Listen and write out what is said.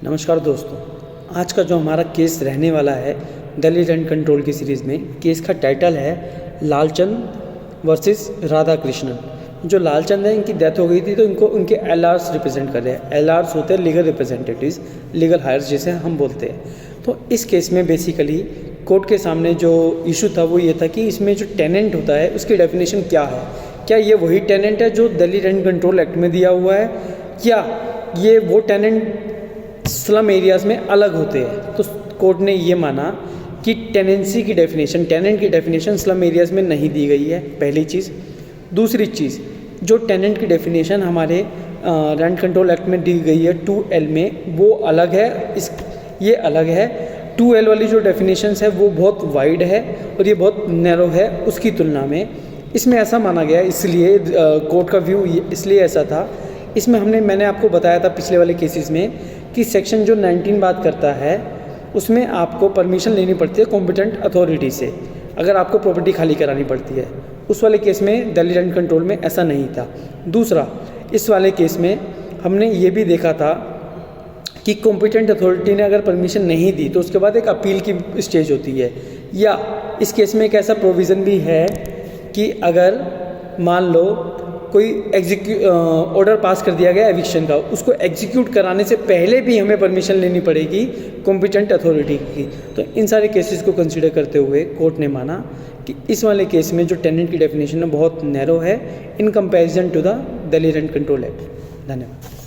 नमस्कार दोस्तों, आज का जो हमारा केस रहने वाला है दिल्ली रेंट कंट्रोल की सीरीज़ में, केस का टाइटल है लालचंद वर्सेस राधा कृष्णन। जो लालचंद है, इनकी डेथ हो गई थी, तो इनको उनके एलआरस रिप्रेजेंट कर रहे हैं। एलआरस होते हैं लीगल रिप्रेजेंटेटिव्स, लीगल हायर्स जिसे हम बोलते हैं। तो इस केस में बेसिकली कोर्ट के सामने जो इशू था वो ये था कि इसमें जो टेनेंट होता है उसकी डेफिनेशन क्या है। क्या ये वही टेनेंट है जो दिल्ली रेंट कंट्रोल एक्ट में दिया हुआ है, या ये वो टेनेंट स्लम एरियाज़ में अलग होते हैं। तो कोर्ट ने ये माना कि टेनेंसी की डेफिनेशन, टेनेंट की डेफिनेशन स्लम एरियाज़ में नहीं दी गई है, पहली चीज़। दूसरी चीज़, जो टेनेंट की डेफिनेशन हमारे रेंट कंट्रोल एक्ट में दी गई है 2L में, वो अलग है, ये अलग है। 2L वाली जो डेफिनेशंस है वो बहुत वाइड है और ये बहुत नैरो है उसकी तुलना में। इसमें ऐसा माना गया, इसलिए कोर्ट का व्यू इसलिए ऐसा था। इसमें मैंने आपको बताया था पिछले वाले केसेस में कि सेक्शन जो 19 बात करता है उसमें आपको परमिशन लेनी पड़ती है कॉम्पिटेंट अथॉरिटी से अगर आपको प्रॉपर्टी खाली करानी पड़ती है। उस वाले केस में दिल्ली रेंट कंट्रोल में ऐसा नहीं था। दूसरा, इस वाले केस में हमने ये भी देखा था कि कॉम्पिटेंट अथॉरिटी ने अगर परमिशन नहीं दी तो उसके बाद एक अपील की स्टेज होती है। या इस केस में एक ऐसा प्रोविज़न भी है कि अगर मान लो कोई ऑर्डर पास कर दिया गया एविक्शन का, उसको एग्जीक्यूट कराने से पहले भी हमें परमिशन लेनी पड़ेगी कॉम्पिटेंट अथॉरिटी की। तो इन सारे केसेस को कंसीडर करते हुए कोर्ट ने माना कि इस वाले केस में जो टेनेंट की डेफिनेशन है बहुत नैरो है in comparison to the Delhi rent control act. धन्यवाद।